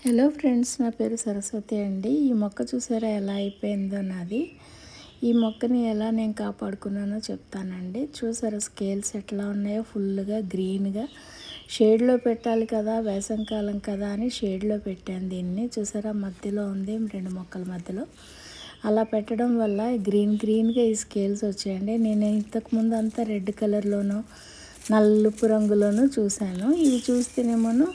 Hello friends, నా పేరు సరస్వతి అండి. ఈ మొక్క చూసారా ఎలా అయిపోయిందో నాది. ఈ మొక్కని ఎలా నేను కాపాడుకున్నానో చెప్తానండి. చూసారా స్కేల్స్ ఎట్లా ఉన్నాయో, ఫుల్గా గ్రీన్గా. షేడ్లో పెట్టాలి కదా, వేసవికాలం కదా అని షేడ్లో పెట్టాను దీన్ని. చూసారా మధ్యలో ఉంది, రెండు మొక్కల మధ్యలో. అలా పెట్టడం వల్ల గ్రీన్గా ఈ స్కేల్స్ వచ్చాయండి. నేను ఇంతకుముందు అంతా రెడ్ కలర్లోనూ నలుపు రంగులోనూ చూశాను. ఇవి చూస్తేనేమోను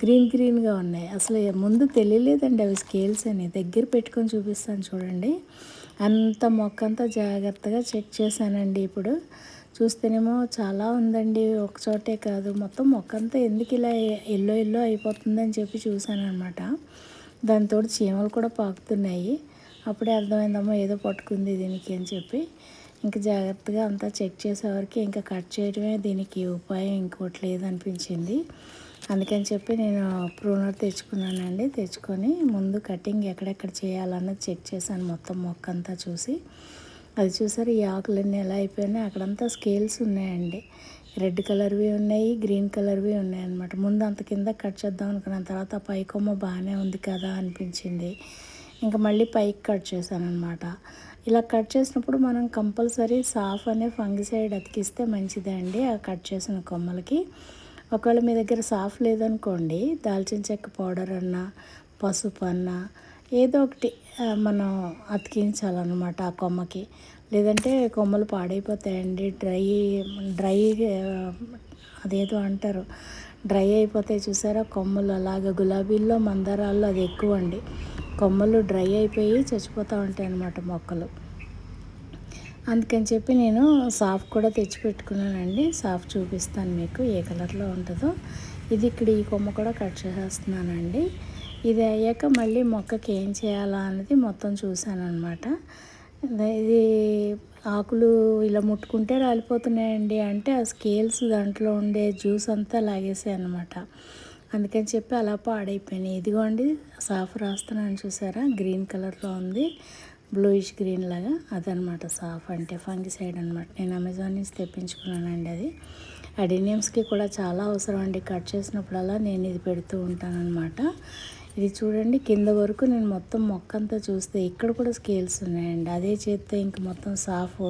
గ్రీన్గా ఉన్నాయి. అసలు ముందు తెలియలేదండి అవి స్కేల్స్ అని. దగ్గర పెట్టుకొని చూపిస్తాను చూడండి. అంత మొక్క అంతా జాగ్రత్తగా చెక్ చేశానండి. ఇప్పుడు చూస్తేనేమో చాలా ఉందండి, ఒక చోటే కాదు. మొత్తం మొక్క అంతా ఎందుకు ఇలా ఎల్లో అయిపోతుందని చెప్పి చూశాను అనమాట. దాంతో చీమలు కూడా పాకుతున్నాయి. అప్పుడే అర్థమైందమ్మా ఏదో పట్టుకుంది దీనికి అని చెప్పి. ఇంకా జాగ్రత్తగా అంతా చెక్ చేసేవరకు ఇంకా కట్ చేయడమే దీనికి ఉపాయం, ఇంకోటి లేదనిపించింది. అందుకని చెప్పి నేను ప్రూనర్ తెచ్చుకున్నానండి. తెచ్చుకొని ముందు కటింగ్ ఎక్కడెక్కడ చేయాలన్నది చెక్ చేశాను, మొత్తం మొక్క అంతా చూసి. అది చూసారు ఈ ఆకులన్నీ ఎలా అయిపోయినాయి. అక్కడంతా స్కేల్స్ ఉన్నాయండి. రెడ్ కలర్వి ఉన్నాయి, గ్రీన్ కలర్వి ఉన్నాయి అనమాట. ముందు అంత కింద కట్ చేద్దాం అనుకున్నాను, తర్వాత పై కొమ్మ బాగానే ఉంది కదా అనిపించింది. ఇంకా మళ్ళీ పైకి కట్ చేశాను అనమాట. ఇలా కట్ చేసినప్పుడు మనం కంపల్సరీ సాఫ్ అనే ఫంగిసైడ్ అతికిస్తే మంచిదండి ఆ కట్ చేసిన కొమ్మలకి. ఒకవేళ మీ దగ్గర సాఫ్ లేదనుకోండి, దాల్చిన చెక్క పౌడర్ అన్నా, పసుపు అన్నా ఏదో ఒకటి మనం అతికించాలన్నమాట ఆ కొమ్మకి. లేదంటే కొమ్మలు పాడైపోతాయండి. డ్రై అదేదో అంటారు, డ్రై అయిపోతాయి చూసారా కొమ్మలు. అలాగ గులాబీల్లో, మందారాల్లో అది ఎక్కువ అండి. కొమ్మలు డ్రై అయిపోయి చచ్చిపోతూ ఉంటాయి అన్నమాట మొక్కలు. అందుకని చెప్పి నేను సాఫ్ కూడా తెచ్చిపెట్టుకున్నానండి. సాఫ్ చూపిస్తాను మీకు ఏ కలర్లో ఉంటుందో. ఇది ఇక్కడ ఈ కొమ్మ కూడా కట్ చేసేస్తున్నానండి. ఇది అయ్యాక మళ్ళీ మొక్కకి ఏం చేయాలా అన్నది మొత్తం చూశాను అనమాట. ఇది ఆకులు ఇలా ముట్టుకుంటే రాలిపోతున్నాయండి అంటే ఆ స్కేల్స్ దాంట్లో ఉండే జ్యూస్ అంతా లాగేసాయి అనమాట. అందుకని చెప్పి అలా పాడైపోయినాయి. ఇదిగోండి సాఫ్ రాస్తున్నాను చూసారా, గ్రీన్ కలర్లో ఉంది, బ్లూయిష్ గ్రీన్ లాగా. అదనమాట సాఫ్ అంటే ఫంగిసైడ్ అనమాట. నేను అమెజాన్ నుంచి తెప్పించుకున్నానండి అది. అడీనియమ్స్కి కూడా చాలా అవసరం అండి. కట్ చేసినప్పుడల్లా నేను ఇది పెడుతూ ఉంటానన్నమాట. ఇది చూడండి కింద వరకు నేను మొత్తం మొక్క అంతా చూస్తే ఇక్కడ కూడా స్కేల్స్ ఉన్నాయండి. అదే చేస్తే ఇంక మొత్తం సాఫ్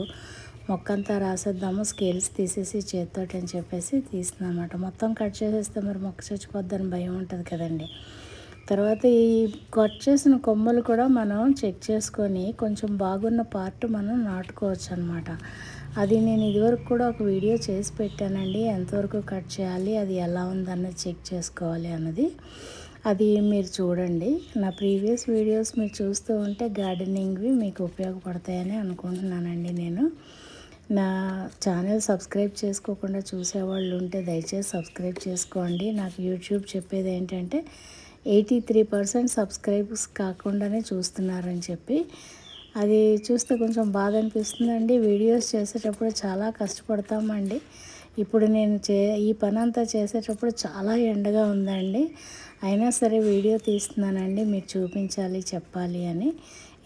మొక్క అంతా రాసేద్దాము, స్కేల్స్ తీసేసి చేతితోటి అని చెప్పేసి తీసిందన్నమాట. మొత్తం కట్ చేసేస్తే మరి మొక్క చచ్చిపోద్దని భయం ఉంటుంది కదండి. తర్వాత ఈ కట్ చేసిన కొమ్మలు కూడా మనం చెక్ చేసుకొని కొంచెం బాగున్న పార్ట్ మనం నాటుకోవచ్చు అనమాట. అది నేను ఇదివరకు కూడా ఒక వీడియో చేసి పెట్టానండి, ఎంతవరకు కట్ చేయాలి, అది ఎలా ఉందన్నది చెక్ చేసుకోవాలి అన్నది. అది మీరు చూడండి. నా ప్రీవియస్ వీడియోస్ మీరు చూస్తూ ఉంటే గార్డెనింగ్వి మీకు ఉపయోగపడతాయని అనుకుంటున్నానండి. నేను నా ఛానల్ సబ్స్క్రైబ్ చేసుకోకుండా చూసేవాళ్ళు ఉంటే దయచేసి సబ్స్క్రైబ్ చేసుకోండి. నాకు యూట్యూబ్ చెప్పేది ఏంటంటే 83% సబ్స్క్రైబ్స్ కాకుండానే చూస్తున్నారని చెప్పి. అది చూస్తే కొంచెం బాధ అనిపిస్తుందండి. వీడియోస్ చేసేటప్పుడు చాలా కష్టపడతామండి. ఇప్పుడు నేను ఈ పని అంతా చేసేటప్పుడు చాలా ఎండగా ఉందండి. అయినా సరే వీడియో తీస్తున్నానండి, మీరు చూపించాలి, చెప్పాలి అని.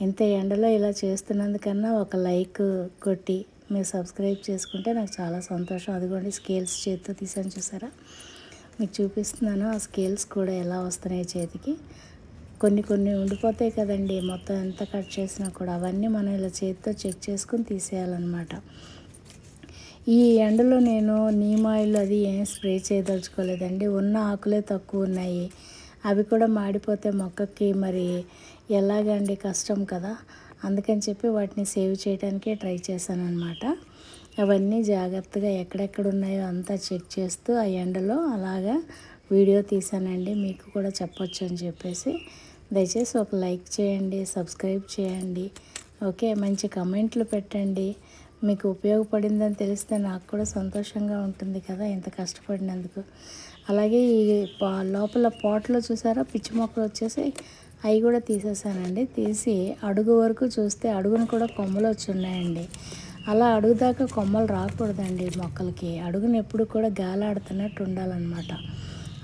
ఇంత ఎండలో ఇలా చేస్తున్నందుకన్నా ఒక లైక్ కొట్టి మీరు సబ్స్క్రైబ్ చేసుకుంటే నాకు చాలా సంతోషం. అదిగోండి స్కేల్స్ చేతితో తీసాను చూసారా, మీకు చూపిస్తున్నాను. ఆ స్కేల్స్ కూడా ఎలా వస్తున్నాయి చేతికి. కొన్ని ఉండిపోతాయి కదండి, మొత్తం ఎంత కట్ చేసినా కూడా అవన్నీ మనం ఇలా చేతితో చెక్ చేసుకుని తీసేయాలన్నమాట. ఈ ఎండలో నేను నీమ్ ఆయిల్ అది ఏం స్ప్రే చేయదలుచుకోలేదండి. ఉన్న ఆకులే తక్కువ ఉన్నాయి, అవి కూడా మాడిపోతే మొక్కకి మరి ఎలాగండి, కష్టం కదా. అందుకని చెప్పి వాటిని సేవ్ చేయడానికే ట్రై చేశాను అనమాట. అవన్నీ జాగ్రత్తగా ఎక్కడెక్కడ ఉన్నాయో అంతా చెక్ చేస్తూ ఆ ఎండలో అలాగా వీడియో తీసానండి, మీకు కూడా చెప్పొచ్చు అని చెప్పేసి. దయచేసి ఒక లైక్ చేయండి, సబ్స్క్రైబ్ చేయండి, ఓకే. మంచి కమెంట్లు పెట్టండి. మీకు ఉపయోగపడిందని తెలిస్తే నాకు కూడా సంతోషంగా ఉంటుంది కదా, ఇంత కష్టపడినందుకు. అలాగే ఈ లోపల పాట్లో చూసారా పిచ్చి మొక్కలు వచ్చేసి అవి కూడా తీసేసానండి. తీసి అడుగు వరకు చూస్తే అడుగును కూడా కొమ్మలు వచ్చి ఉన్నాయండి. అలా అడుగుదాకా కొమ్మలు రాకూడదండి మొక్కలకి. అడుగును ఎప్పుడు కూడా గాలాడుతున్నట్టు ఉండాలన్నమాట.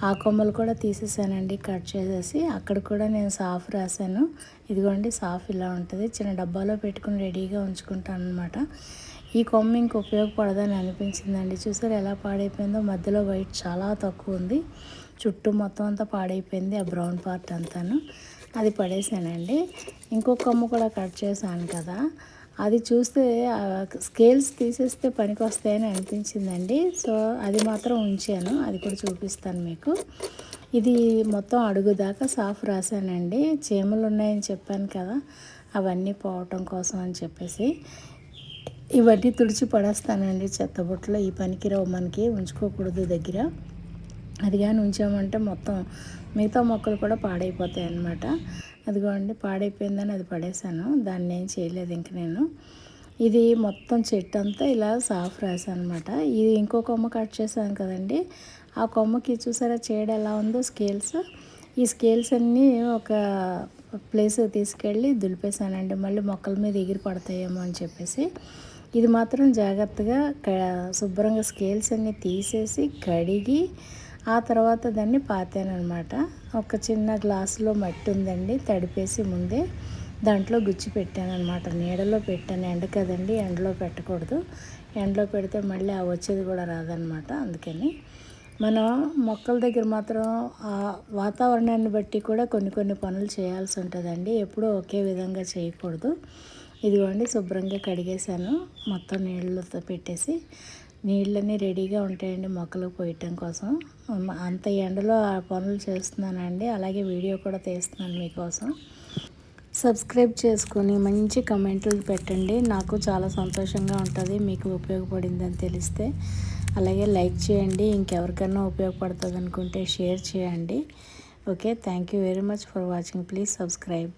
ఆ కొమ్మలు కూడా తీసేసానండి కట్ చేసేసి. అక్కడ కూడా నేను సాఫ్ రాశాను. ఇదిగోండి సాఫ్ ఇలా ఉంటుంది, చిన్న డబ్బాలో పెట్టుకుని రెడీగా ఉంచుకుంటాను అనమాట. ఈ కొమ్మ ఇంక ఉపయోగపడదని అనిపించిందండి. చూసారు ఎలా పాడైపోయిందో, మధ్యలో వైట్ చాలా తక్కువ ఉంది. చుట్టూ మొత్తం అంతా పాడైపోయింది, ఆ బ్రౌన్ పార్ట్ అంతాను. అది పడేసానండి. ఇంకొక కొమ్మ కూడా కట్ చేశాను కదా, అది చూస్తే స్కేల్స్ తీసేస్తే పనికి వస్తాయని అనిపించిందండి. సో అది మాత్రం ఉంచాను, అది కూడా చూపిస్తాను మీకు. ఇది మొత్తం అడుగు దాకా సాఫ్ రాశానండి. చీమలు ఉన్నాయని చెప్పాను కదా, అవన్నీ పోవటం కోసం అని చెప్పేసి ఇవన్నీ తుడిచి పడేస్తానండి చెత్తబుట్టలో. ఈ పనికిరావు, మనకి ఉంచుకోకూడదు దగ్గర. అది కానీ ఉంచామంటే మొత్తం మిగతా మొక్కలు కూడా పాడైపోతాయి అన్నమాట. అదిగోండి పాడైపోయిందని అది పడేసాను, దాన్ని ఏం చేయలేదు ఇంక నేను. ఇది మొత్తం చెట్టు అంతా ఇలా సాఫ్ రాశాను అనమాట. ఇది ఇంకో కొమ్మ కట్ చేశాను కదండి, ఆ కొమ్మకి చూసారా చీడ ఎలా ఉందో, స్కేల్స్. ఈ స్కేల్స్ అన్నీ ఒక ప్లేస్ తీసుకెళ్ళి దులిపేశానండి, మళ్ళీ మొక్కల మీద ఎగిరి పడతాయేమో అని చెప్పేసి. ఇది మాత్రం జాగ్రత్తగా శుభ్రంగా స్కేల్స్ అన్నీ తీసేసి కడిగి ఆ తర్వాత దాన్ని పాతానమాట. ఒక చిన్న గ్లాసులో మట్టి ఉందండి, తడిపేసి ముందే దాంట్లో గుచ్చి పెట్టానమాట. నీడలో పెట్టాను, ఎండ కదండి, ఎండలో పెట్టకూడదు. ఎండలో పెడితే మళ్ళీ ఆ వచ్చేది కూడా రాదనమాట. అందుకని మనం మొక్కల దగ్గర మాత్రం ఆ వాతావరణాన్ని బట్టి కూడా కొన్ని కొన్ని పనులు చేయాల్సి ఉంటుందండి, ఎప్పుడూ ఒకే విధంగా చేయకూడదు. ఇదిగోండి శుభ్రంగా కడిగేశాను, మొత్తం నీళ్ళతో పెట్టేసి. నీళ్ళన్నీ రెడీగా ఉంటాయండి మొక్కలకు పోయటం కోసం. అంత ఎండలో ఆ పనులు చేస్తున్నానండి, అలాగే వీడియో కూడా తీస్తున్నాను మీకోసం. సబ్స్క్రైబ్ చేసుకొని మంచి కమెంట్లు పెట్టండి, నాకు చాలా సంతోషంగా ఉంటుంది మీకు ఉపయోగపడిందని తెలిస్తే. అలాగే లైక్ చేయండి, ఇంకెవరికైనా ఉపయోగపడుతుంది అనుకుంటే షేర్ చేయండి. Okay, thank you very much for watching. Please subscribe.